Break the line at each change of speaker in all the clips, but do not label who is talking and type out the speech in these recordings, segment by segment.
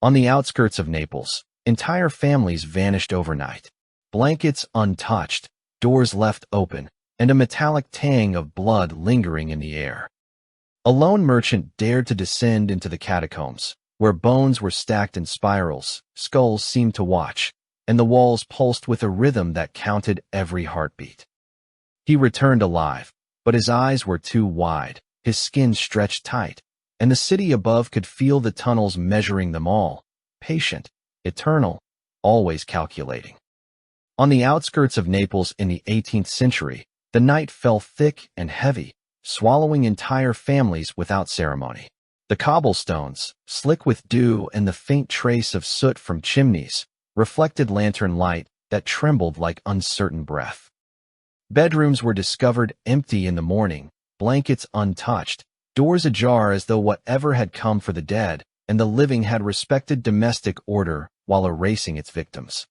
On the outskirts of Naples, entire families vanished overnight. Blankets untouched, doors left open, and a metallic tang of blood lingering in the air. A lone merchant dared to descend into the catacombs, where bones were stacked in spirals, skulls seemed to watch, and the walls pulsed with a rhythm that counted every heartbeat. He returned alive, but his eyes were too wide, his skin stretched tight, and the city above could feel the tunnels measuring them all, patient, eternal, always calculating. On the outskirts of Naples in the 18th century, the night fell thick and heavy, swallowing entire families without ceremony. The cobblestones, slick with dew and the faint trace of soot from chimneys, reflected lantern light that trembled like uncertain breath. Bedrooms were discovered empty in the morning, blankets untouched, doors ajar as though whatever had come for the dead and the living had respected domestic order while erasing its victims.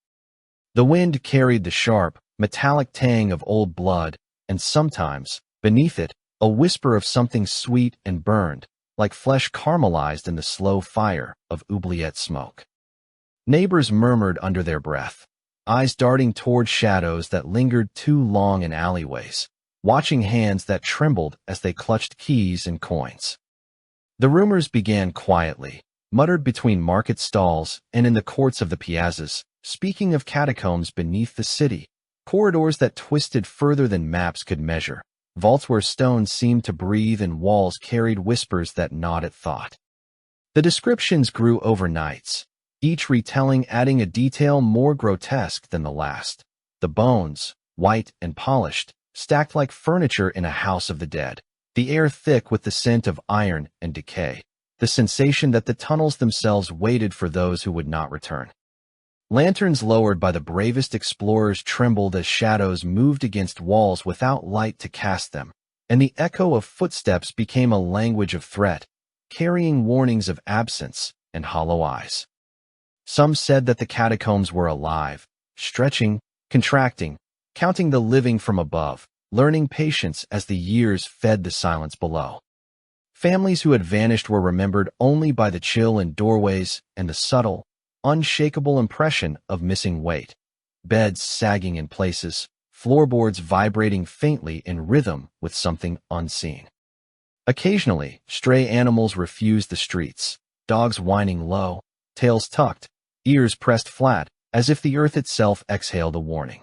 The wind carried the sharp, metallic tang of old blood, and sometimes, beneath it, a whisper of something sweet and burned, like flesh caramelized in the slow fire of oubliette smoke. Neighbors murmured under their breath, eyes darting toward shadows that lingered too long in alleyways, watching hands that trembled as they clutched keys and coins. The rumors began quietly, muttered between market stalls and in the courts of the piazzas, speaking of catacombs beneath the city, corridors that twisted further than maps could measure, vaults where stones seemed to breathe and walls carried whispers that gnawed at thought. The descriptions grew over nights, each retelling adding a detail more grotesque than the last. The bones, white and polished, stacked like furniture in a house of the dead, the air thick with the scent of iron and decay, the sensation that the tunnels themselves waited for those who would not return. Lanterns lowered by the bravest explorers trembled as shadows moved against walls without light to cast them, and the echo of footsteps became a language of threat, carrying warnings of absence and hollow eyes. Some said that the catacombs were alive, stretching, contracting, counting the living from above, learning patience as the years fed the silence below. Families who had vanished were remembered only by the chill in doorways and the subtle, unshakable impression of missing weight, beds sagging in places, floorboards vibrating faintly in rhythm with something unseen. Occasionally, stray animals refused the streets, dogs whining low, tails tucked, ears pressed flat, as if the earth itself exhaled a warning.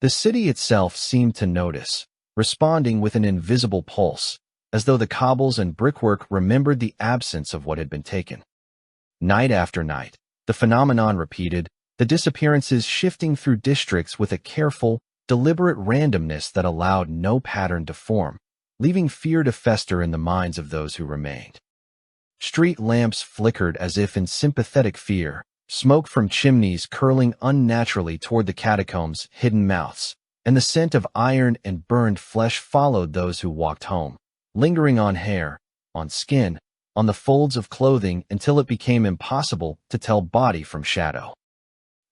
The city itself seemed to notice, responding with an invisible pulse, as though the cobbles and brickwork remembered the absence of what had been taken. Night after night, the phenomenon repeated, the disappearances shifting through districts with a careful, deliberate randomness that allowed no pattern to form, leaving fear to fester in the minds of those who remained. Street lamps flickered as if in sympathetic fear, smoke from chimneys curling unnaturally toward the catacombs' hidden mouths, and the scent of iron and burned flesh followed those who walked home, lingering on hair, on skin, on the folds of clothing until it became impossible to tell body from shadow.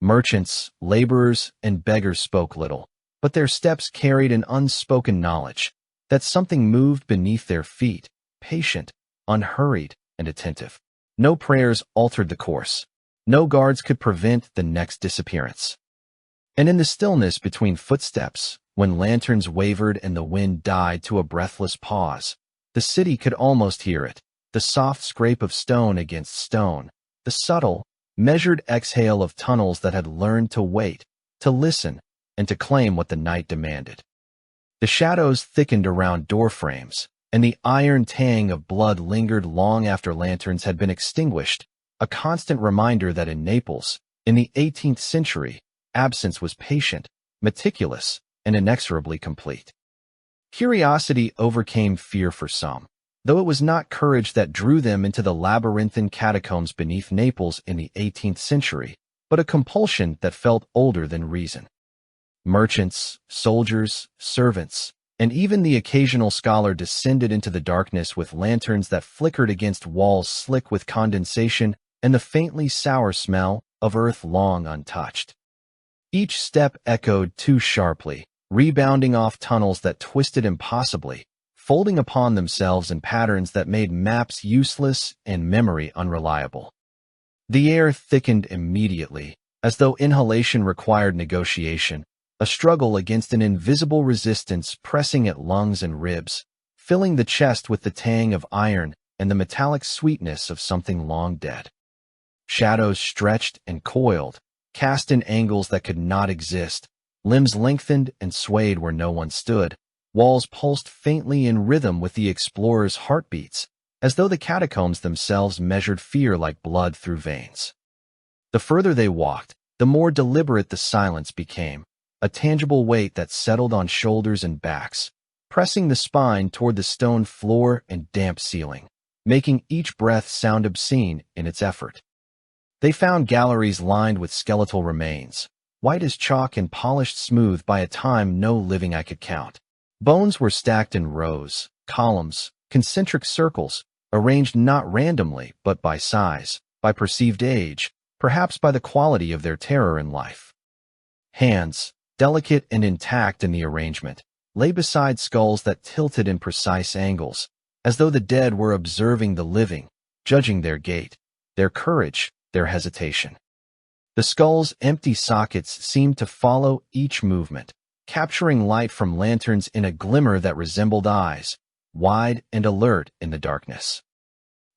Merchants, laborers, and beggars spoke little, but their steps carried an unspoken knowledge that something moved beneath their feet, patient, unhurried, and attentive. No prayers altered the course. No guards could prevent the next disappearance. And in the stillness between footsteps, when lanterns wavered and the wind died to a breathless pause, the city could almost hear it, the soft scrape of stone against stone, the subtle, measured exhale of tunnels that had learned to wait, to listen, and to claim what the night demanded. The shadows thickened around doorframes, and the iron tang of blood lingered long after lanterns had been extinguished, a constant reminder that in Naples, in the 18th century, absence was patient, meticulous, and inexorably complete. Curiosity overcame fear for some, though it was not courage that drew them into the labyrinthine catacombs beneath Naples in the 18th century, but a compulsion that felt older than reason. Merchants, soldiers, servants, and even the occasional scholar descended into the darkness with lanterns that flickered against walls slick with condensation and the faintly sour smell of earth long untouched. Each step echoed too sharply, rebounding off tunnels that twisted impossibly, folding upon themselves in patterns that made maps useless and memory unreliable. The air thickened immediately, as though inhalation required negotiation, a struggle against an invisible resistance pressing at lungs and ribs, filling the chest with the tang of iron and the metallic sweetness of something long dead. Shadows stretched and coiled, cast in angles that could not exist, limbs lengthened and swayed where no one stood, walls pulsed faintly in rhythm with the explorers' heartbeats, as though the catacombs themselves measured fear like blood through veins. The further they walked, the more deliberate the silence became, a tangible weight that settled on shoulders and backs, pressing the spine toward the stone floor and damp ceiling, making each breath sound obscene in its effort. They found galleries lined with skeletal remains, white as chalk and polished smooth by a time no living eye could count. Bones were stacked in rows, columns, concentric circles, arranged not randomly but by size, by perceived age, perhaps by the quality of their terror in life. Hands, delicate and intact in the arrangement, lay beside skulls that tilted in precise angles, as though the dead were observing the living, judging their gait, their courage, their hesitation. The skull's empty sockets seemed to follow each movement, capturing light from lanterns in a glimmer that resembled eyes, wide and alert in the darkness.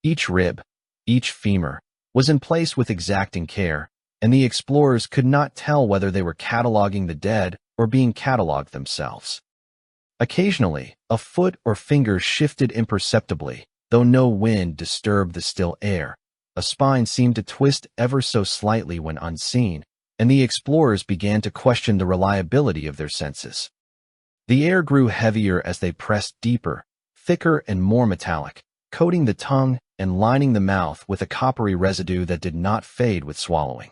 Each rib, each femur, was in place with exacting care, and the explorers could not tell whether they were cataloging the dead or being cataloged themselves. Occasionally, a foot or finger shifted imperceptibly, though no wind disturbed the still air. A spine seemed to twist ever so slightly when unseen, and the explorers began to question the reliability of their senses. The air grew heavier as they pressed deeper, thicker and more metallic, coating the tongue and lining the mouth with a coppery residue that did not fade with swallowing.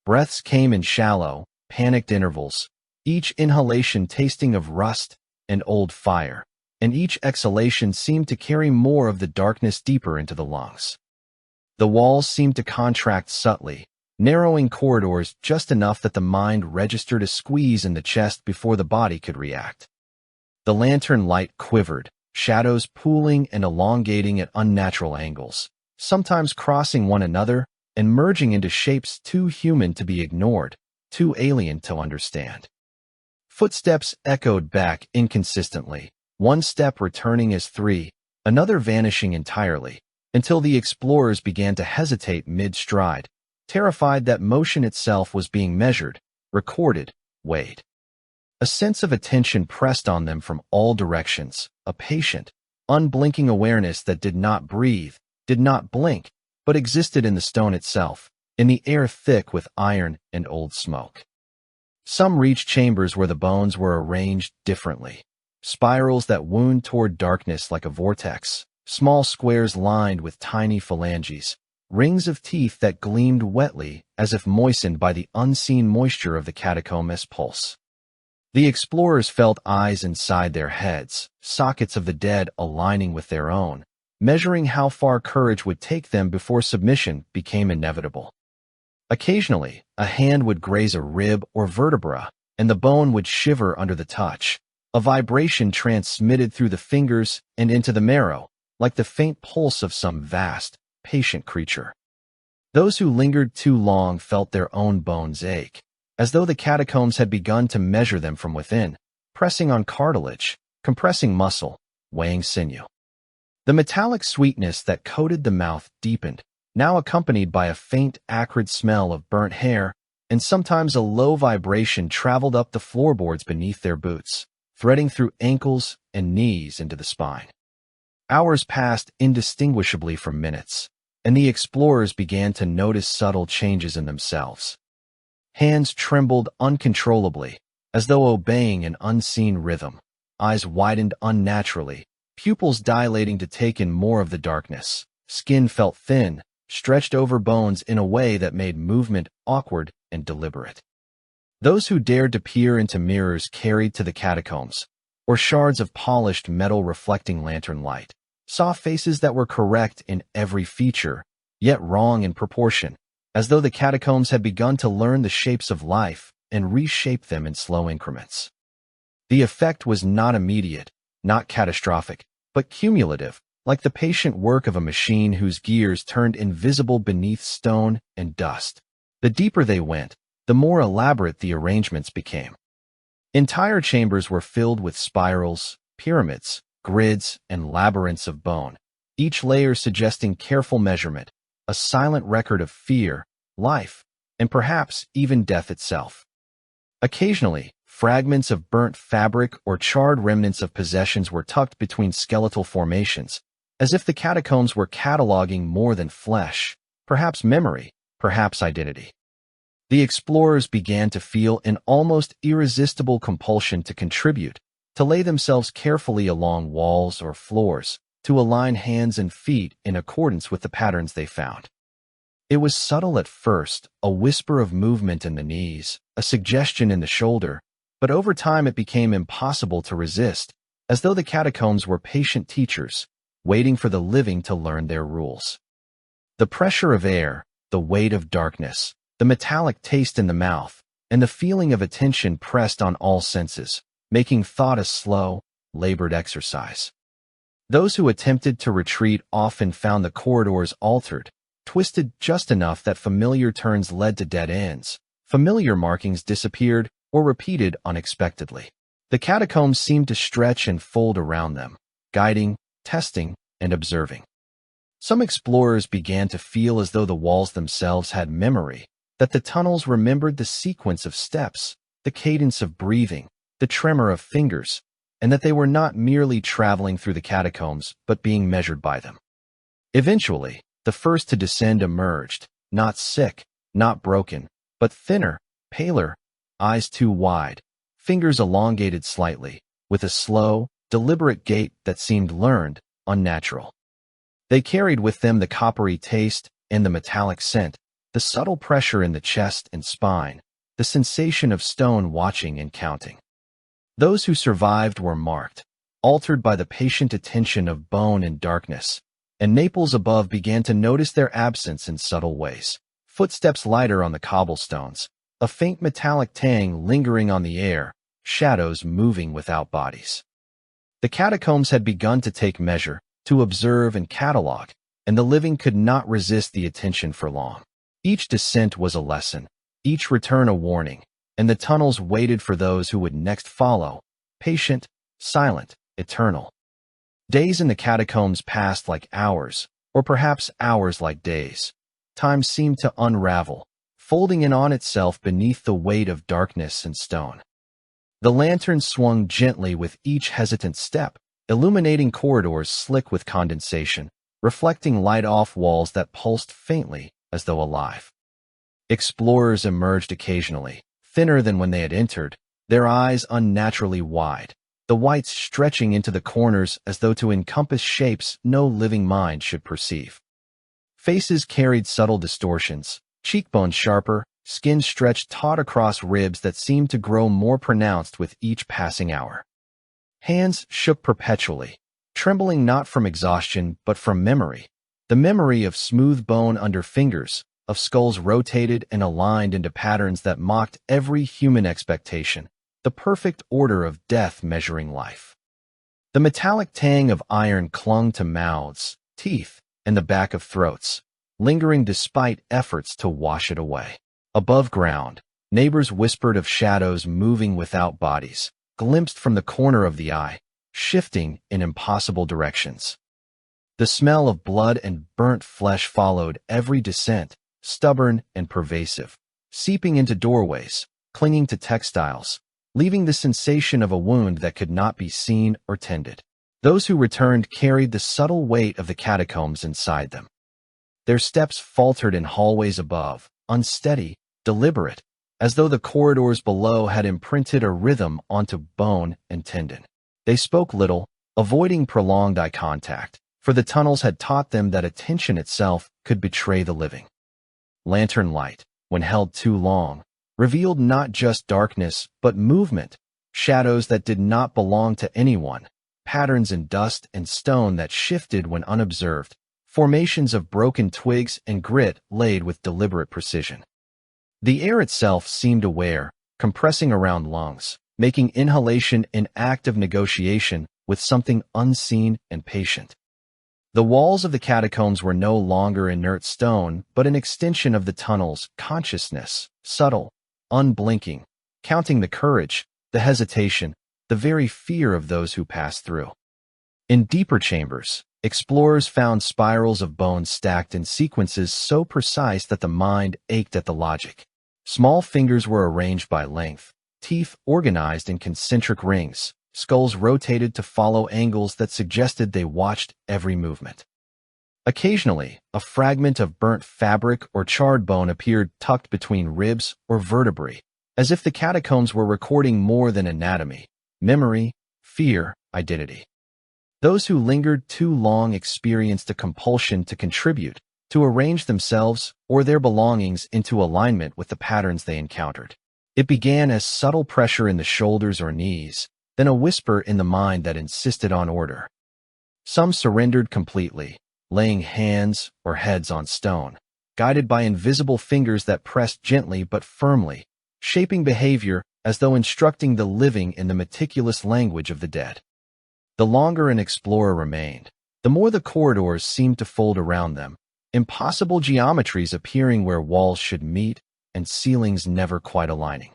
Breaths came in shallow, panicked intervals, each inhalation tasting of rust and old fire, and each exhalation seemed to carry more of the darkness deeper into the lungs. The walls seemed to contract subtly, narrowing corridors just enough that the mind registered a squeeze in the chest before the body could react. The lantern light quivered, shadows pooling and elongating at unnatural angles, sometimes crossing one another and merging into shapes too human to be ignored, too alien to understand. Footsteps echoed back inconsistently, one step returning as three, another vanishing entirely, until the explorers began to hesitate mid-stride, terrified that motion itself was being measured, recorded, weighed. A sense of attention pressed on them from all directions, a patient, unblinking awareness that did not breathe, did not blink, but existed in the stone itself, in the air thick with iron and old smoke. Some reached chambers where the bones were arranged differently, spirals that wound toward darkness like a vortex, small squares lined with tiny phalanges, rings of teeth that gleamed wetly as if moistened by the unseen moisture of the catacombs' pulse. The explorers felt eyes inside their heads, sockets of the dead aligning with their own, measuring how far courage would take them before submission became inevitable. Occasionally, a hand would graze a rib or vertebra, and the bone would shiver under the touch, a vibration transmitted through the fingers and into the marrow, like the faint pulse of some vast, patient creature. Those who lingered too long felt their own bones ache, as though the catacombs had begun to measure them from within, pressing on cartilage, compressing muscle, weighing sinew. The metallic sweetness that coated the mouth deepened, now accompanied by a faint, acrid smell of burnt hair, and sometimes a low vibration traveled up the floorboards beneath their boots, threading through ankles and knees into the spine. Hours passed indistinguishably from minutes, and the explorers began to notice subtle changes in themselves. Hands trembled uncontrollably, as though obeying an unseen rhythm. Eyes widened unnaturally, pupils dilating to take in more of the darkness. Skin felt thin, stretched over bones in a way that made movement awkward and deliberate. Those who dared to peer into mirrors carried to the catacombs, or shards of polished metal reflecting lantern light, saw faces that were correct in every feature, yet wrong in proportion, as though the catacombs had begun to learn the shapes of life and reshape them in slow increments. The effect was not immediate, not catastrophic, but cumulative, like the patient work of a machine whose gears turned invisible beneath stone and dust. The deeper they went, the more elaborate the arrangements became. Entire chambers were filled with spirals, pyramids, grids, and labyrinths of bone, each layer suggesting careful measurement, a silent record of fear, life, and perhaps even death itself. Occasionally, fragments of burnt fabric or charred remnants of possessions were tucked between skeletal formations, as if the catacombs were cataloging more than flesh, perhaps memory, perhaps identity. The explorers began to feel an almost irresistible compulsion to contribute, to lay themselves carefully along walls or floors, to align hands and feet in accordance with the patterns they found. It was subtle at first, a whisper of movement in the knees, a suggestion in the shoulder, but over time it became impossible to resist, as though the catacombs were patient teachers, waiting for the living to learn their rules. The pressure of air, the weight of darkness, the metallic taste in the mouth, and the feeling of attention pressed on all senses, making thought a slow, labored exercise. Those who attempted to retreat often found the corridors altered, twisted just enough that familiar turns led to dead ends, familiar markings disappeared or repeated unexpectedly. The catacombs seemed to stretch and fold around them, guiding, testing, and observing. Some explorers began to feel as though the walls themselves had memory, that the tunnels remembered the sequence of steps, the cadence of breathing, the tremor of fingers, and that they were not merely traveling through the catacombs but being measured by them. Eventually, the first to descend emerged, not sick, not broken, but thinner, paler, eyes too wide, fingers elongated slightly, with a slow, deliberate gait that seemed learned, unnatural. They carried with them the coppery taste and the metallic scent, the subtle pressure in the chest and spine, the sensation of stone watching and counting. Those who survived were marked, altered by the patient attention of bone and darkness, and Naples above began to notice their absence in subtle ways. Footsteps lighter on the cobblestones, a faint metallic tang lingering on the air, shadows moving without bodies. The catacombs had begun to take measure, to observe and catalog, and the living could not resist the attention for long. Each descent was a lesson, each return a warning, and the tunnels waited for those who would next follow, patient, silent, eternal. Days in the catacombs passed like hours, or perhaps hours like days. Time seemed to unravel, folding in on itself beneath the weight of darkness and stone. The lantern swung gently with each hesitant step, illuminating corridors slick with condensation, reflecting light off walls that pulsed faintly as though alive. Explorers emerged occasionally, thinner than when they had entered, their eyes unnaturally wide, the whites stretching into the corners as though to encompass shapes no living mind should perceive. Faces carried subtle distortions, cheekbones sharper, skin stretched taut across ribs that seemed to grow more pronounced with each passing hour. Hands shook perpetually, trembling not from exhaustion but from memory, the memory of smooth bone under fingers, of skulls rotated and aligned into patterns that mocked every human expectation, the perfect order of death measuring life. The metallic tang of iron clung to mouths, teeth, and the back of throats, lingering despite efforts to wash it away. Above ground, neighbors whispered of shadows moving without bodies, glimpsed from the corner of the eye, shifting in impossible directions. The smell of blood and burnt flesh followed every descent, stubborn and pervasive, seeping into doorways, clinging to textiles, leaving the sensation of a wound that could not be seen or tended. Those who returned carried the subtle weight of the catacombs inside them. Their steps faltered in hallways above, unsteady, deliberate, as though the corridors below had imprinted a rhythm onto bone and tendon. They spoke little, avoiding prolonged eye contact, for the tunnels had taught them that attention itself could betray the living. Lantern light, when held too long, revealed not just darkness but movement, shadows that did not belong to anyone, patterns in dust and stone that shifted when unobserved, formations of broken twigs and grit laid with deliberate precision. The air itself seemed aware, compressing around lungs, making inhalation an act of negotiation with something unseen and patient. The walls of the catacombs were no longer inert stone, but an extension of the tunnel's consciousness, subtle, unblinking, counting the courage, the hesitation, the very fear of those who passed through. In deeper chambers, explorers found spirals of bones stacked in sequences so precise that the mind ached at the logic. Small fingers were arranged by length, teeth organized in concentric rings, skulls rotated to follow angles that suggested they watched every movement. Occasionally, a fragment of burnt fabric or charred bone appeared tucked between ribs or vertebrae, as if the catacombs were recording more than anatomy, memory, fear, identity. Those who lingered too long experienced a compulsion to contribute, to arrange themselves or their belongings into alignment with the patterns they encountered. It began as subtle pressure in the shoulders or knees, then a whisper in the mind that insisted on order. Some surrendered completely, laying hands or heads on stone, guided by invisible fingers that pressed gently but firmly, shaping behavior as though instructing the living in the meticulous language of the dead. The longer an explorer remained, the more the corridors seemed to fold around them, impossible geometries appearing where walls should meet and ceilings never quite aligning.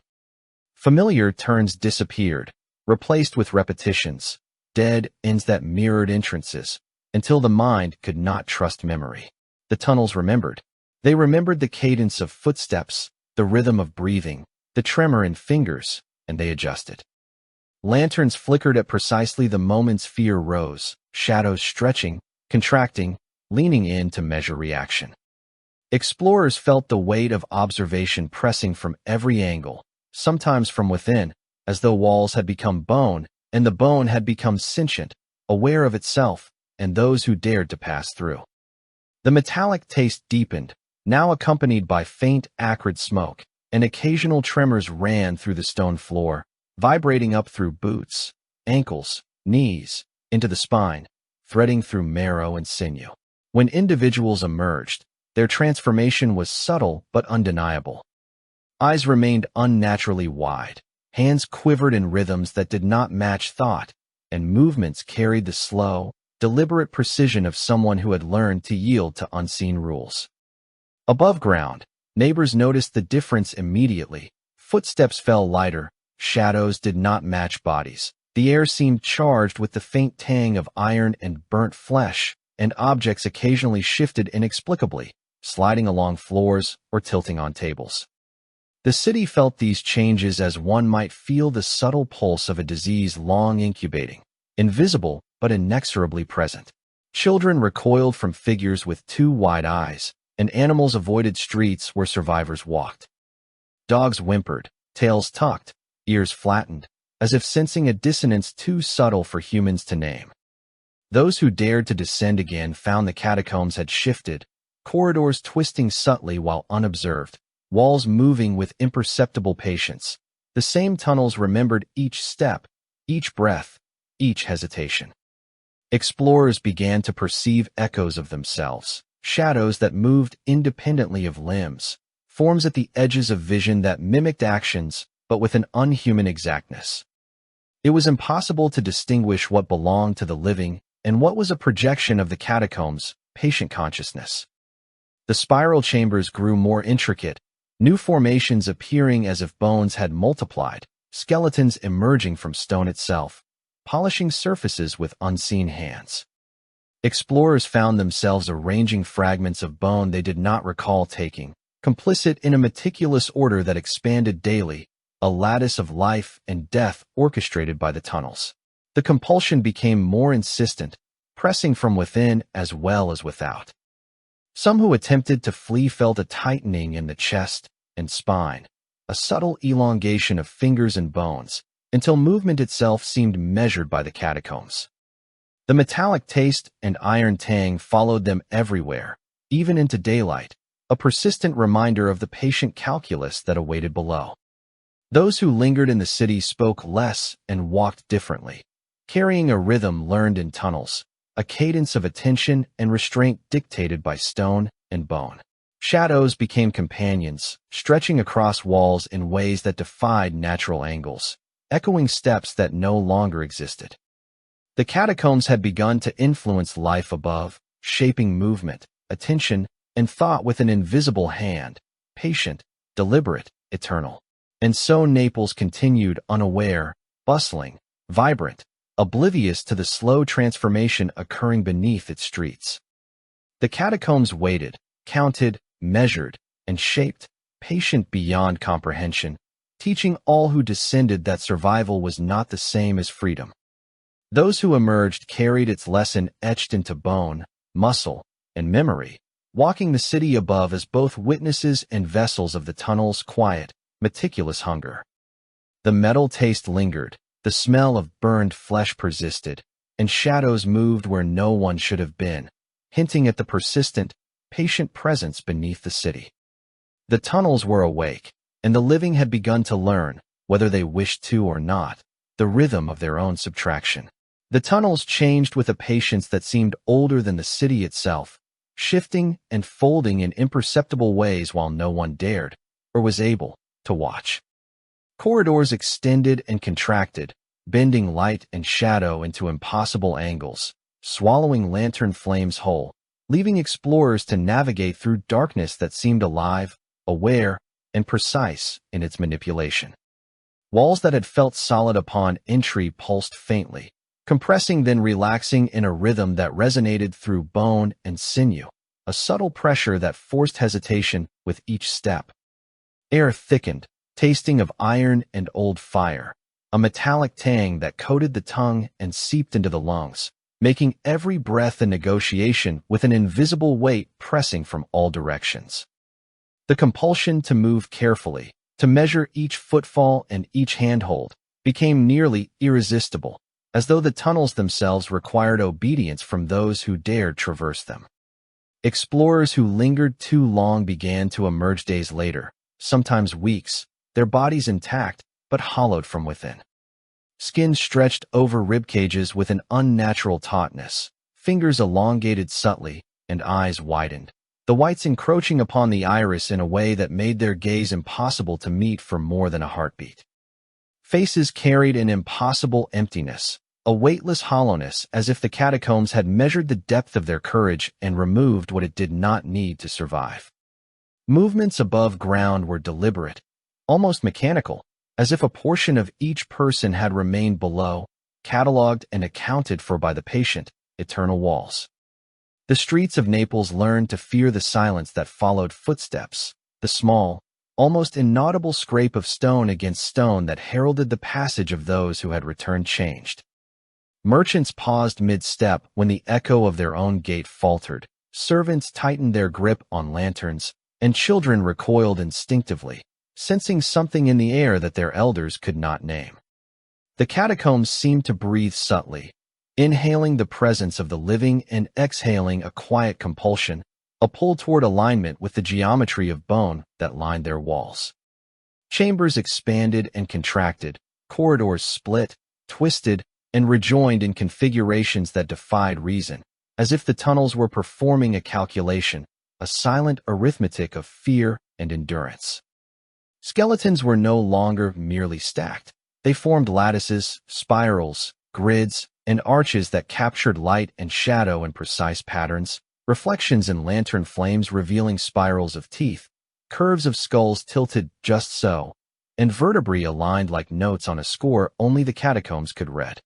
Familiar turns disappeared, replaced with repetitions, dead ends that mirrored entrances, until the mind could not trust memory. The tunnels remembered. They remembered the cadence of footsteps, the rhythm of breathing, the tremor in fingers, and they adjusted. Lanterns flickered at precisely the moments fear rose, shadows stretching, contracting, leaning in to measure reaction. Explorers felt the weight of observation pressing from every angle, sometimes from within, as though walls had become bone, and the bone had become sentient, aware of itself, and those who dared to pass through. The metallic taste deepened, now accompanied by faint, acrid smoke, and occasional tremors ran through the stone floor, vibrating up through boots, ankles, knees, into the spine, threading through marrow and sinew. When individuals emerged, their transformation was subtle but undeniable. Eyes remained unnaturally wide, hands quivered in rhythms that did not match thought, and movements carried the slow, deliberate precision of someone who had learned to yield to unseen rules. Above ground, neighbors noticed the difference immediately. Footsteps fell lighter, shadows did not match bodies. The air seemed charged with the faint tang of iron and burnt flesh, and objects occasionally shifted inexplicably, sliding along floors or tilting on tables. The city felt these changes as one might feel the subtle pulse of a disease long incubating, invisible but inexorably present. Children recoiled from figures with too wide eyes, and animals avoided streets where survivors walked. Dogs whimpered, tails tucked, ears flattened, as if sensing a dissonance too subtle for humans to name. Those who dared to descend again found the catacombs had shifted, corridors twisting subtly while unobserved, walls moving with imperceptible patience. The same tunnels remembered each step, each breath, each hesitation. Explorers began to perceive echoes of themselves, shadows that moved independently of limbs, forms at the edges of vision that mimicked actions, but with an unhuman exactness. It was impossible to distinguish what belonged to the living and what was a projection of the catacombs' patient consciousness. The spiral chambers grew more intricate, new formations appearing as if bones had multiplied, skeletons emerging from stone itself, polishing surfaces with unseen hands. Explorers found themselves arranging fragments of bone they did not recall taking, complicit in a meticulous order that expanded daily, a lattice of life and death orchestrated by the tunnels. The compulsion became more insistent, pressing from within as well as without. Some who attempted to flee felt a tightening in the chest and spine, a subtle elongation of fingers and bones, until movement itself seemed measured by the catacombs. The metallic taste and iron tang followed them everywhere, even into daylight, a persistent reminder of the patient calculus that awaited below. Those who lingered in the city spoke less and walked differently, carrying a rhythm learned in tunnels, a cadence of attention and restraint dictated by stone and bone. Shadows became companions, stretching across walls in ways that defied natural angles, echoing steps that no longer existed. The catacombs had begun to influence life above, shaping movement, attention, and thought with an invisible hand, patient, deliberate, eternal. And so Naples continued unaware, bustling, vibrant, oblivious to the slow transformation occurring beneath its streets. The catacombs waited, counted, measured, and shaped, patient beyond comprehension, teaching all who descended that survival was not the same as freedom. Those who emerged carried its lesson etched into bone, muscle, and memory, walking the city above as both witnesses and vessels of the tunnel's quiet, meticulous hunger. The metal taste lingered, the smell of burned flesh persisted, and shadows moved where no one should have been, hinting at the persistent, patient presence beneath the city. The tunnels were awake, and the living had begun to learn, whether they wished to or not, the rhythm of their own subtraction. The tunnels changed with a patience that seemed older than the city itself, shifting and folding in imperceptible ways while no one dared, or was able, to watch. Corridors extended and contracted, bending light and shadow into impossible angles, swallowing lantern flames whole, leaving explorers to navigate through darkness that seemed alive, aware, and precise in its manipulation. Walls that had felt solid upon entry pulsed faintly, compressing then relaxing in a rhythm that resonated through bone and sinew, a subtle pressure that forced hesitation with each step. Air thickened, tasting of iron and old fire, a metallic tang that coated the tongue and seeped into the lungs, making every breath a negotiation with an invisible weight pressing from all directions. The compulsion to move carefully, to measure each footfall and each handhold, became nearly irresistible, as though the tunnels themselves required obedience from those who dared traverse them. Explorers who lingered too long began to emerge days later, sometimes weeks, their bodies intact but hollowed from within. Skin stretched over rib cages with an unnatural tautness, fingers elongated subtly, and eyes widened, the whites encroaching upon the iris in a way that made their gaze impossible to meet for more than a heartbeat. Faces carried an impossible emptiness, a weightless hollowness, as if the catacombs had measured the depth of their courage and removed what it did not need to survive. Movements above ground were deliberate, almost mechanical, as if a portion of each person had remained below, catalogued and accounted for by the patient, eternal walls. The streets of Naples learned to fear the silence that followed footsteps, the small, almost inaudible scrape of stone against stone that heralded the passage of those who had returned changed. Merchants paused mid-step when the echo of their own gate faltered, servants tightened their grip on lanterns, and children recoiled instinctively, sensing something in the air that their elders could not name. The catacombs seemed to breathe subtly, inhaling the presence of the living and exhaling a quiet compulsion, a pull toward alignment with the geometry of bone that lined their walls. Chambers expanded and contracted, corridors split, twisted, and rejoined in configurations that defied reason, as if the tunnels were performing a calculation, a silent arithmetic of fear and endurance. Skeletons were no longer merely stacked. They formed lattices, spirals, grids, and arches that captured light and shadow in precise patterns, reflections in lantern flames revealing spirals of teeth, curves of skulls tilted just so, and vertebrae aligned like notes on a score only the catacombs could read.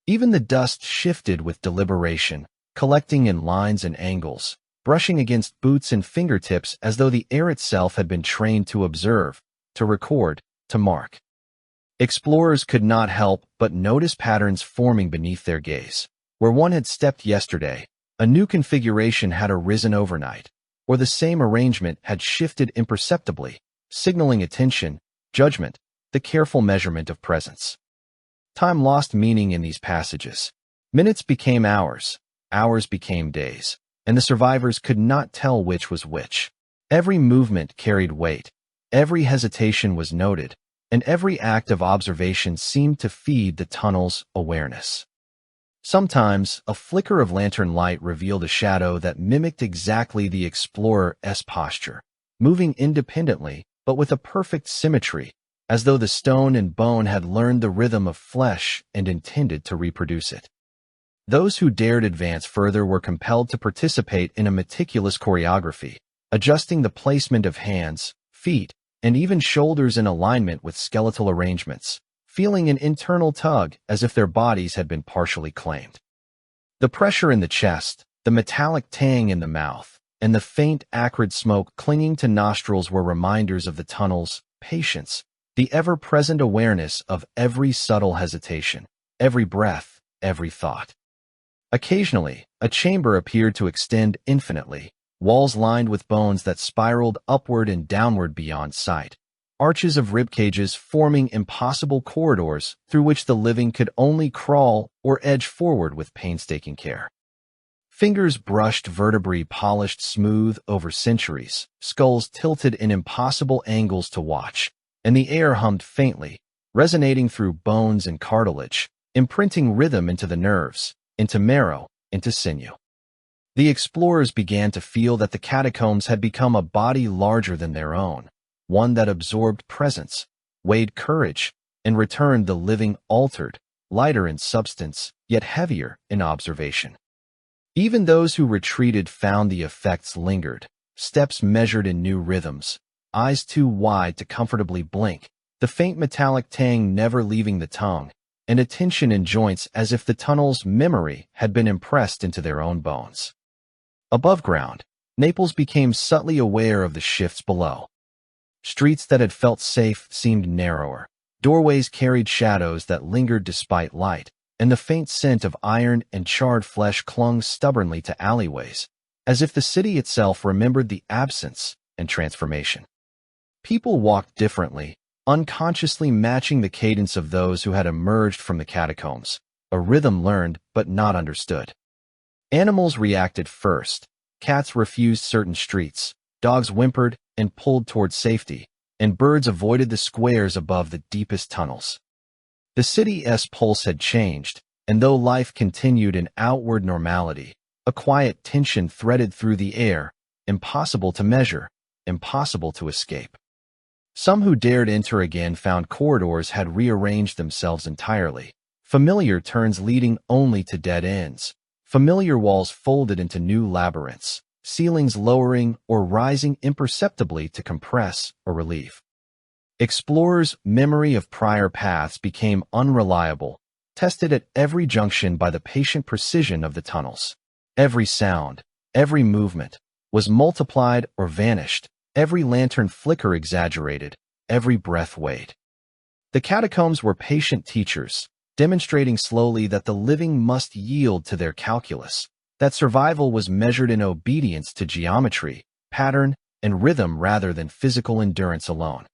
Even the dust shifted with deliberation, collecting in lines and angles, brushing against boots and fingertips as though the air itself had been trained to observe, to record, to mark. Explorers could not help but notice patterns forming beneath their gaze. Where one had stepped yesterday, a new configuration had arisen overnight, or the same arrangement had shifted imperceptibly, signaling attention, judgment, the careful measurement of presence. Time lost meaning in these passages. Minutes became hours, hours became days, and the survivors could not tell which was which. Every movement carried weight, every hesitation was noted, and every act of observation seemed to feed the tunnel's awareness. Sometimes, a flicker of lantern light revealed a shadow that mimicked exactly the explorer's posture, moving independently but with a perfect symmetry, as though the stone and bone had learned the rhythm of flesh and intended to reproduce it. Those who dared advance further were compelled to participate in a meticulous choreography, adjusting the placement of hands, feet, and even shoulders in alignment with skeletal arrangements, feeling an internal tug as if their bodies had been partially claimed. The pressure in the chest, the metallic tang in the mouth, and the faint, acrid smoke clinging to nostrils were reminders of the tunnel's patience, the ever-present awareness of every subtle hesitation, every breath, every thought. Occasionally, a chamber appeared to extend infinitely, walls lined with bones that spiraled upward and downward beyond sight, arches of ribcages forming impossible corridors through which the living could only crawl or edge forward with painstaking care. Fingers brushed vertebrae polished smooth over centuries, skulls tilted in impossible angles to watch, and the air hummed faintly, resonating through bones and cartilage, imprinting rhythm into the nerves, into marrow, into sinew. The explorers began to feel that the catacombs had become a body larger than their own, one that absorbed presence, weighed courage, and returned the living altered, lighter in substance, yet heavier in observation. Even those who retreated found the effects lingered, steps measured in new rhythms, eyes too wide to comfortably blink, the faint metallic tang never leaving the tongue, and a tension in joints as if the tunnel's memory had been impressed into their own bones. Above ground, Naples became subtly aware of the shifts below. Streets that had felt safe seemed narrower, doorways carried shadows that lingered despite light, and the faint scent of iron and charred flesh clung stubbornly to alleyways, as if the city itself remembered the absence and transformation. People walked differently, unconsciously matching the cadence of those who had emerged from the catacombs, a rhythm learned but not understood. Animals reacted first. Cats refused certain streets, dogs whimpered and pulled toward safety, and birds avoided the squares above the deepest tunnels. The city's pulse had changed, and though life continued in outward normality, a quiet tension threaded through the air, impossible to measure, impossible to escape. Some who dared enter again found corridors had rearranged themselves entirely, familiar turns leading only to dead ends, familiar walls folded into new labyrinths, ceilings lowering or rising imperceptibly to compress or relieve. Explorers' memory of prior paths became unreliable, tested at every junction by the patient precision of the tunnels. Every sound, every movement, was multiplied or vanished, every lantern flicker exaggerated, every breath weighed. The catacombs were patient teachers, demonstrating slowly that the living must yield to their calculus, that survival was measured in obedience to geometry, pattern, and rhythm rather than physical endurance alone.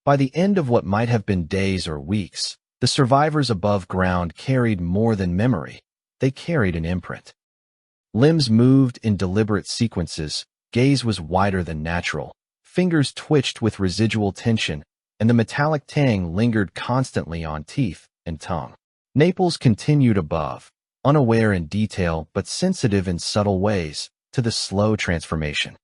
By the end of what might have been days or weeks, the survivors above ground carried more than memory, they carried an imprint. Limbs moved in deliberate sequences, gaze was wider than natural, fingers twitched with residual tension, and the metallic tang lingered constantly on teeth and tongue. Naples continued above, unaware in detail but sensitive in subtle ways, to the slow transformation.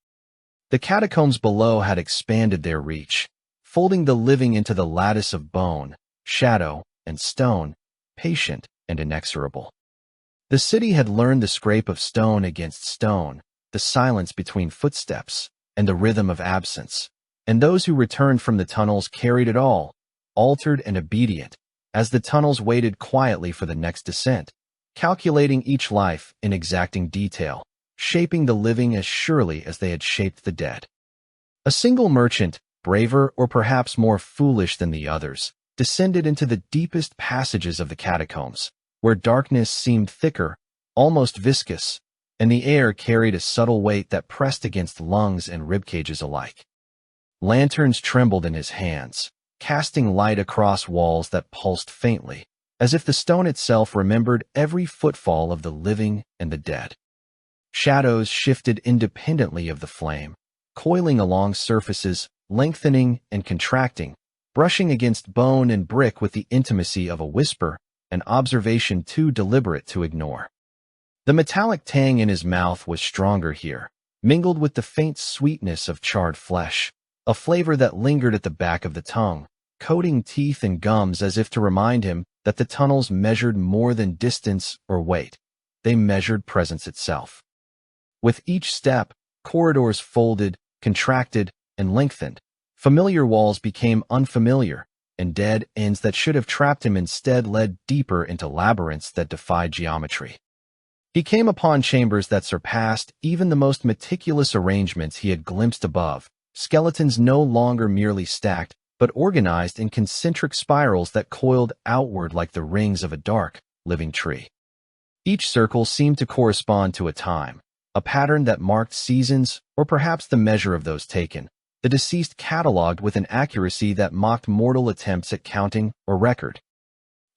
The catacombs below had expanded their reach, folding the living into the lattice of bone, shadow, and stone, patient and inexorable. The city had learned the scrape of stone against stone, the silence between footsteps, and the rhythm of absence, and those who returned from the tunnels carried it all, altered and obedient, as the tunnels waited quietly for the next descent, calculating each life in exacting detail, shaping the living as surely as they had shaped the dead. A single merchant, braver or perhaps more foolish than the others, descended into the deepest passages of the catacombs, where darkness seemed thicker, almost viscous, and the air carried a subtle weight that pressed against lungs and ribcages alike. Lanterns trembled in his hands, casting light across walls that pulsed faintly, as if the stone itself remembered every footfall of the living and the dead. Shadows shifted independently of the flame, coiling along surfaces, lengthening and contracting, brushing against bone and brick with the intimacy of a whisper, an observation too deliberate to ignore. The metallic tang in his mouth was stronger here, mingled with the faint sweetness of charred flesh, a flavor that lingered at the back of the tongue, coating teeth and gums as if to remind him that the tunnels measured more than distance or weight. they measured presence itself. With each step, corridors folded, contracted, and lengthened. Familiar walls became unfamiliar, and dead ends that should have trapped him instead led deeper into labyrinths that defied geometry. He came upon chambers that surpassed even the most meticulous arrangements he had glimpsed above, skeletons no longer merely stacked, but organized in concentric spirals that coiled outward like the rings of a dark, living tree. Each circle seemed to correspond to a time, a pattern that marked seasons, or perhaps the measure of those taken, the deceased catalogued with an accuracy that mocked mortal attempts at counting or record.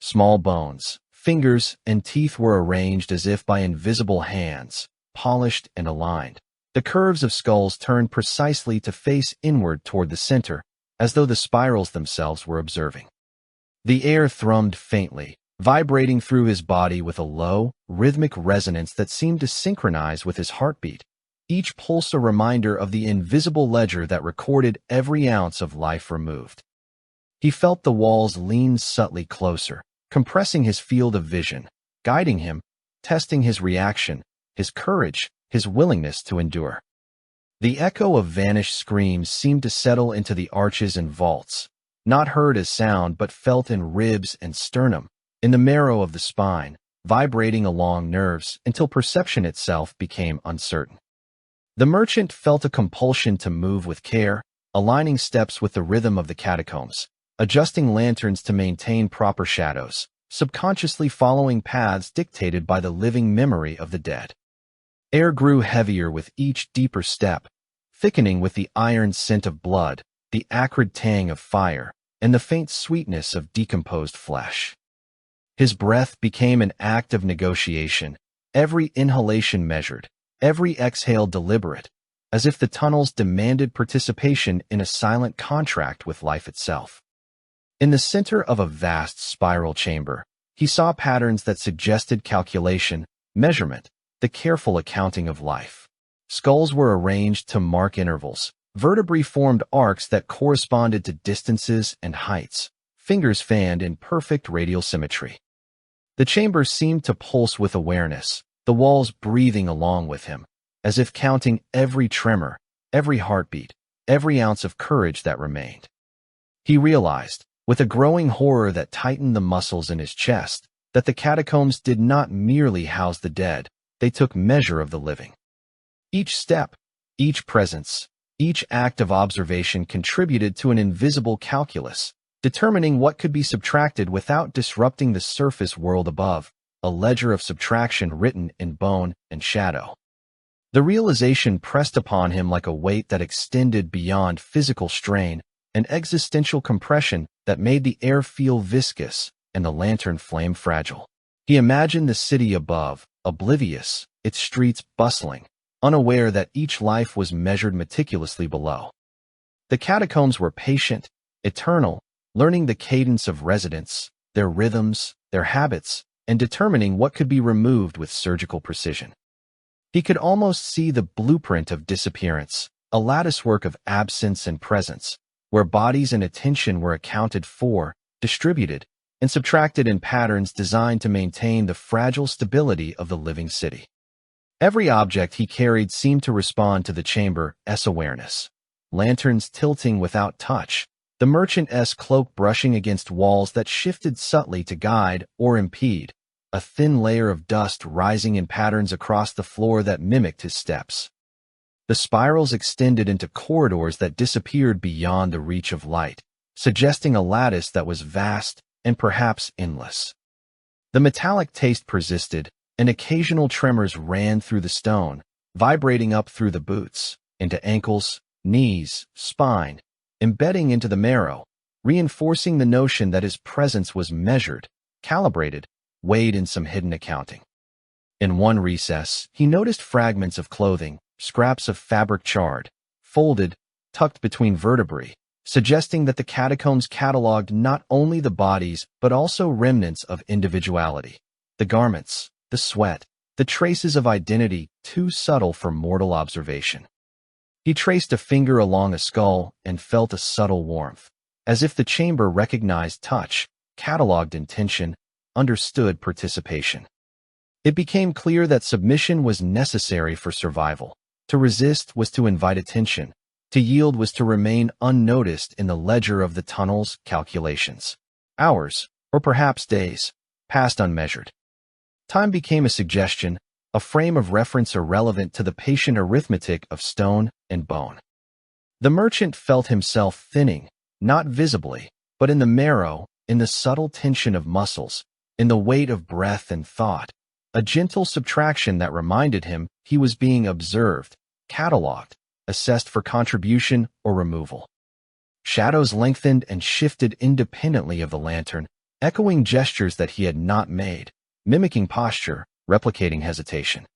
Small bones, fingers, and teeth were arranged as if by invisible hands, polished and aligned. The curves of skulls turned precisely to face inward toward the center, as though the spirals themselves were observing. The air thrummed faintly, vibrating through his body with a low, rhythmic resonance that seemed to synchronize with his heartbeat, each pulse a reminder of the invisible ledger that recorded every ounce of life removed. He felt the walls lean subtly closer, compressing his field of vision, guiding him, testing his reaction, his courage, his willingness to endure. The echo of vanished screams seemed to settle into the arches and vaults, not heard as sound but felt in ribs and sternum, in the marrow of the spine, vibrating along nerves until perception itself became uncertain. The merchant felt a compulsion to move with care, aligning steps with the rhythm of the catacombs, adjusting lanterns to maintain proper shadows, subconsciously following paths dictated by the living memory of the dead. Air grew heavier with each deeper step, thickening with the iron scent of blood, the acrid tang of fire, and the faint sweetness of decomposed flesh. His breath became an act of negotiation, every inhalation measured, every exhale deliberate, as if the tunnels demanded participation in a silent contract with life itself. In the center of a vast spiral chamber, he saw patterns that suggested calculation, measurement, the careful accounting of life. Skulls were arranged to mark intervals, vertebrae formed arcs that corresponded to distances and heights, fingers fanned in perfect radial symmetry. The chamber seemed to pulse with awareness, the walls breathing along with him, as if counting every tremor, every heartbeat, every ounce of courage that remained. He realized, with a growing horror that tightened the muscles in his chest, that the catacombs did not merely house the dead, they took measure of the living. Each step, each presence, each act of observation contributed to an invisible calculus, determining what could be subtracted without disrupting the surface world above, a ledger of subtraction written in bone and shadow. The realization pressed upon him like a weight that extended beyond physical strain, an existential compression that made the air feel viscous and the lantern flame fragile. He imagined the city above, oblivious, its streets bustling, unaware that each life was measured meticulously below. The catacombs were patient, eternal, learning the cadence of residents, their rhythms, their habits, and determining what could be removed with surgical precision. He could almost see the blueprint of disappearance, a latticework of absence and presence, where bodies and attention were accounted for, distributed, and subtracted in patterns designed to maintain the fragile stability of the living city. Every object he carried seemed to respond to the chamber's awareness. Lanterns tilting without touch, the merchant's cloak brushing against walls that shifted subtly to guide or impede, a thin layer of dust rising in patterns across the floor that mimicked his steps. The spirals extended into corridors that disappeared beyond the reach of light, suggesting a lattice that was vast and perhaps endless. The metallic taste persisted, and occasional tremors ran through the stone, vibrating up through the boots, into ankles, knees, spine, embedding into the marrow, reinforcing the notion that his presence was measured, calibrated, weighed in some hidden accounting. In one recess, he noticed fragments of clothing, scraps of fabric charred, folded, tucked between vertebrae, suggesting that the catacombs catalogued not only the bodies but also remnants of individuality, the garments, the sweat, the traces of identity too subtle for mortal observation. He traced a finger along a skull and felt a subtle warmth, as if the chamber recognized touch, catalogued intention, understood participation. It became clear that submission was necessary for survival. To resist was to invite attention. To yield was to remain unnoticed in the ledger of the tunnel's calculations. Hours, or perhaps days, passed unmeasured. Time became a suggestion, a frame of reference irrelevant to the patient arithmetic of stone and bone. The merchant felt himself thinning, not visibly, but in the marrow, in the subtle tension of muscles, in the weight of breath and thought, a gentle subtraction that reminded him he was being observed, catalogued, assessed for contribution or removal. Shadows lengthened and shifted independently of the lantern, echoing gestures that he had not made, mimicking posture, replicating hesitation.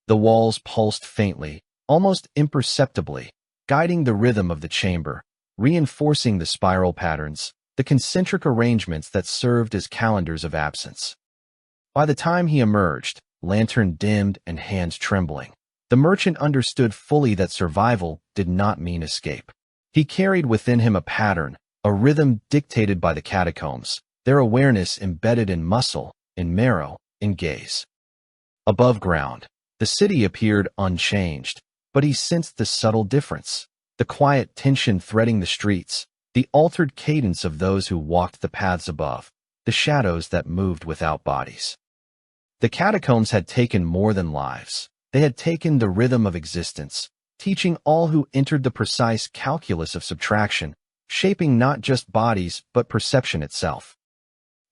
The walls pulsed faintly, almost imperceptibly, guiding the rhythm of the chamber, reinforcing the spiral patterns, the concentric arrangements that served as calendars of absence. By the time he emerged, lantern dimmed and hands trembling, the merchant understood fully that survival did not mean escape. He carried within him a pattern, a rhythm dictated by the catacombs, their awareness embedded in muscle, in marrow, in gaze. Above ground, the city appeared unchanged, but he sensed the subtle difference, the quiet tension threading the streets, the altered cadence of those who walked the paths above, the shadows that moved without bodies. The catacombs had taken more than lives. They had taken the rhythm of existence, teaching all who entered the precise calculus of subtraction, shaping not just bodies but perception itself.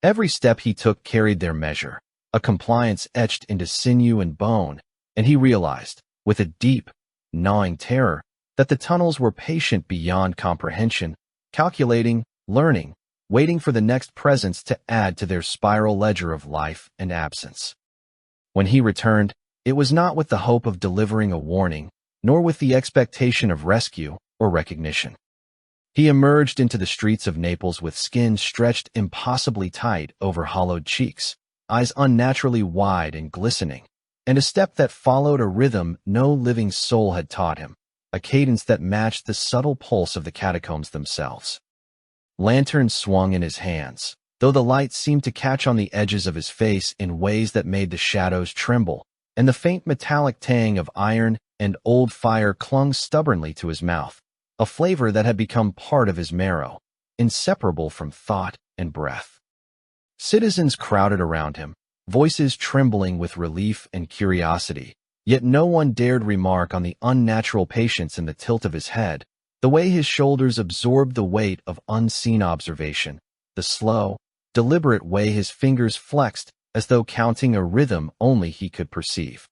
Every step he took carried their measure, a compliance etched into sinew and bone, and he realized, with a deep, gnawing terror, that the tunnels were patient beyond comprehension, calculating, learning, waiting for the next presence to add to their spiral ledger of life and absence. When he returned, it was not with the hope of delivering a warning, nor with the expectation of rescue or recognition. He emerged into the streets of Naples with skin stretched impossibly tight over hollowed cheeks, eyes unnaturally wide and glistening, and a step that followed a rhythm no living soul had taught him, a cadence that matched the subtle pulse of the catacombs themselves. Lanterns swung in his hands, though the light seemed to catch on the edges of his face in ways that made the shadows tremble, and the faint metallic tang of iron and old fire clung stubbornly to his mouth, a flavor that had become part of his marrow, inseparable from thought and breath. Citizens crowded around him, voices trembling with relief and curiosity, yet no one dared remark on the unnatural patience in the tilt of his head, the way his shoulders absorbed the weight of unseen observation, the slow, deliberate way his fingers flexed as though counting a rhythm only he could perceive.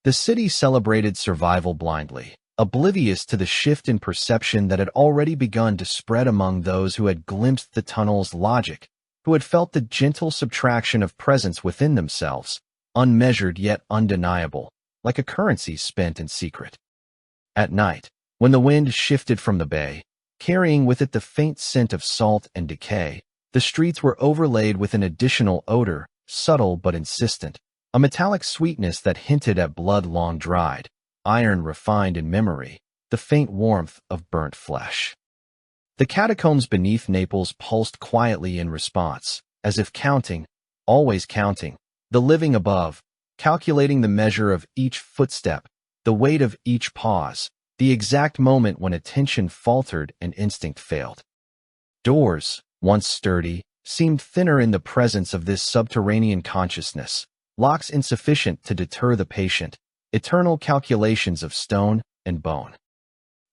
The city celebrated survival blindly, oblivious to the shift in perception that had already begun to spread among those who had glimpsed the tunnel's logic, who had felt the gentle subtraction of presence within themselves, unmeasured yet undeniable, like a currency spent in secret. At night, when the wind shifted from the bay, carrying with it the faint scent of salt and decay, the streets were overlaid with an additional odor, subtle but insistent, a metallic sweetness that hinted at blood long dried, iron refined in memory, the faint warmth of burnt flesh. The catacombs beneath Naples pulsed quietly in response, as if counting, always counting, the living above, calculating the measure of each footstep, the weight of each pause, the exact moment when attention faltered and instinct failed. Doors, once sturdy, seemed thinner in the presence of this subterranean consciousness, locks insufficient to deter the patient, eternal calculations of stone and bone.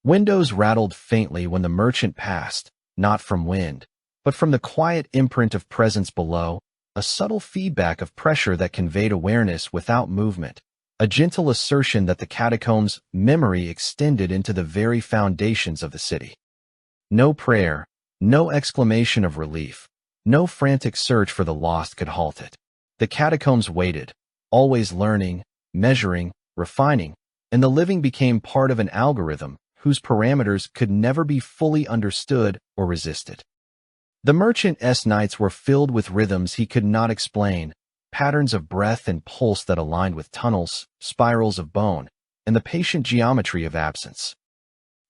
Windows rattled faintly when the merchant passed, not from wind, but from the quiet imprint of presence below, a subtle feedback of pressure that conveyed awareness without movement, a gentle assertion that the catacombs' memory extended into the very foundations of the city. No prayer, no exclamation of relief, no frantic search for the lost could halt it. The catacombs waited, always learning, measuring, refining, and the living became part of an algorithm whose parameters could never be fully understood or resisted. The merchant's nights were filled with rhythms he could not explain, patterns of breath and pulse that aligned with tunnels, spirals of bone, and the patient geometry of absence.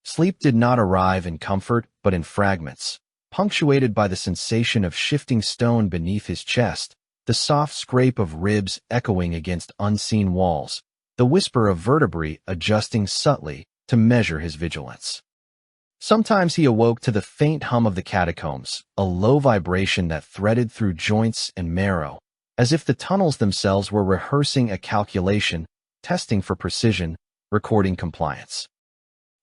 Sleep did not arrive in comfort but in fragments, punctuated by the sensation of shifting stone beneath his chest, the soft scrape of ribs echoing against unseen walls, the whisper of vertebrae adjusting subtly to measure his vigilance. Sometimes he awoke to the faint hum of the catacombs, a low vibration that threaded through joints and marrow, as if the tunnels themselves were rehearsing a calculation, testing for precision, recording compliance.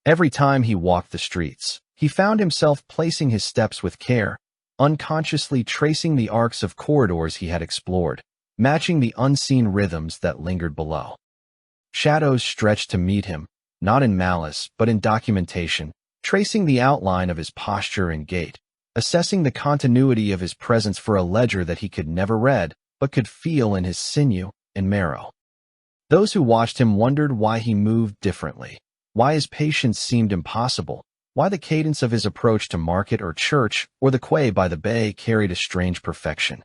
Every time he walked the streets, he found himself placing his steps with care, unconsciously tracing the arcs of corridors he had explored, matching the unseen rhythms that lingered below. Shadows stretched to meet him, not in malice, but in documentation, tracing the outline of his posture and gait, assessing the continuity of his presence for a ledger that he could never read, but could feel in his sinew and marrow. Those who watched him wondered why he moved differently, why his patience seemed impossible, why the cadence of his approach to market or church or the quay by the bay carried a strange perfection.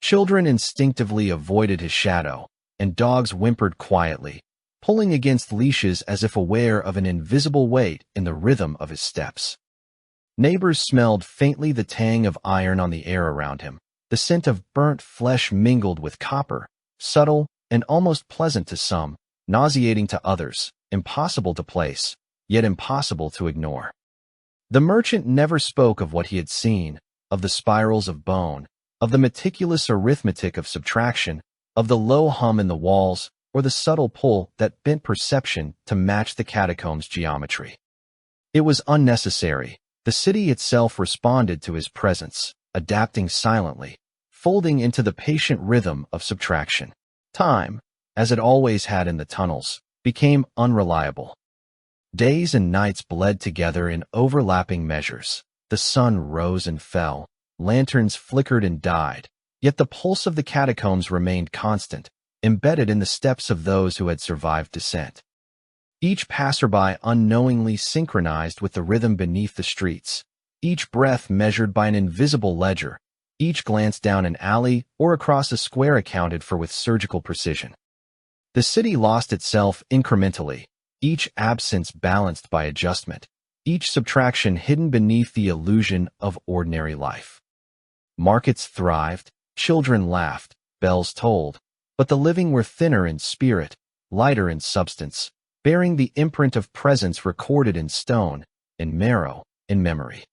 Children instinctively avoided his shadow, and dogs whimpered quietly, pulling against leashes as if aware of an invisible weight in the rhythm of his steps. Neighbors smelled faintly the tang of iron on the air around him, the scent of burnt flesh mingled with copper, subtle and almost pleasant to some, nauseating to others, impossible to place, yet impossible to ignore. The merchant never spoke of what he had seen, of the spirals of bone, of the meticulous arithmetic of subtraction, of the low hum in the walls, or the subtle pull that bent perception to match the catacombs' geometry. It was unnecessary. The city itself responded to his presence, adapting silently, folding into the patient rhythm of subtraction. Time, as it always had in the tunnels, became unreliable. Days and nights bled together in overlapping measures. The sun rose and fell, lanterns flickered and died, yet the pulse of the catacombs remained constant, embedded in the steps of those who had survived descent. Each passerby unknowingly synchronized with the rhythm beneath the streets, each breath measured by an invisible ledger, each glance down an alley or across a square accounted for with surgical precision. The city lost itself incrementally, each absence balanced by adjustment, each subtraction hidden beneath the illusion of ordinary life. Markets thrived, children laughed, bells tolled, but the living were thinner in spirit, lighter in substance, bearing the imprint of presence recorded in stone, in marrow, in memory.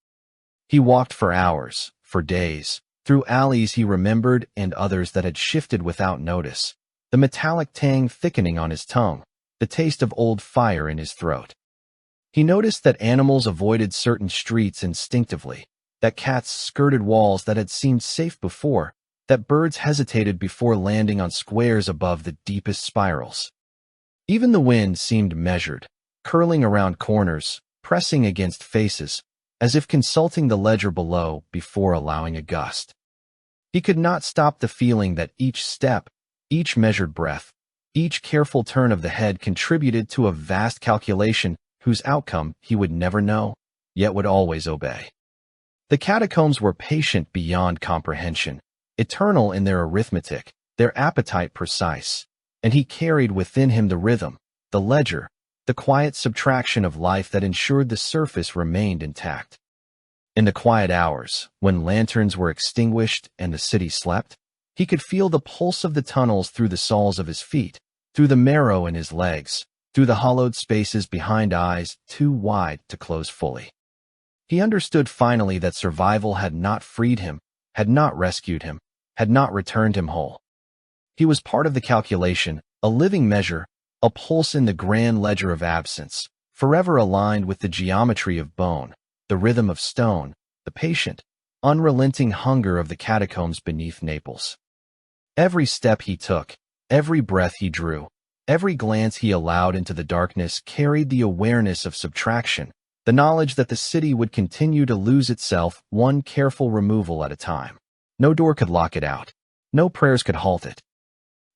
He walked for hours, for days, through alleys he remembered and others that had shifted without notice, the metallic tang thickening on his tongue, the taste of old fire in his throat. He noticed that animals avoided certain streets instinctively, that cats skirted walls that had seemed safe before, that birds hesitated before landing on squares above the deepest spirals. Even the wind seemed measured, curling around corners, pressing against faces, as if consulting the ledger below before allowing a gust. He could not stop the feeling that each step, each measured breath, each careful turn of the head contributed to a vast calculation whose outcome he would never know, yet would always obey. The catacombs were patient beyond comprehension, eternal in their arithmetic, their appetite precise, and he carried within him the rhythm, the ledger, the quiet subtraction of life that ensured the surface remained intact. In the quiet hours, when lanterns were extinguished and the city slept, he could feel the pulse of the tunnels through the soles of his feet, through the marrow in his legs, through the hollowed spaces behind eyes too wide to close fully. He understood finally that survival had not freed him, had not rescued him, had not returned him whole. He was part of the calculation, a living measure, a pulse in the grand ledger of absence, forever aligned with the geometry of bone, the rhythm of stone, the patient, unrelenting hunger of the catacombs beneath Naples. Every step he took, every breath he drew, every glance he allowed into the darkness carried the awareness of subtraction, the knowledge that the city would continue to lose itself one careful removal at a time. No door could lock it out. No prayers could halt it.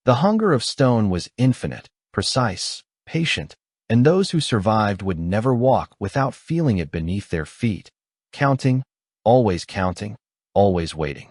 The hunger of stone was infinite, precise, patient, and those who survived would never walk without feeling it beneath their feet, counting, always waiting.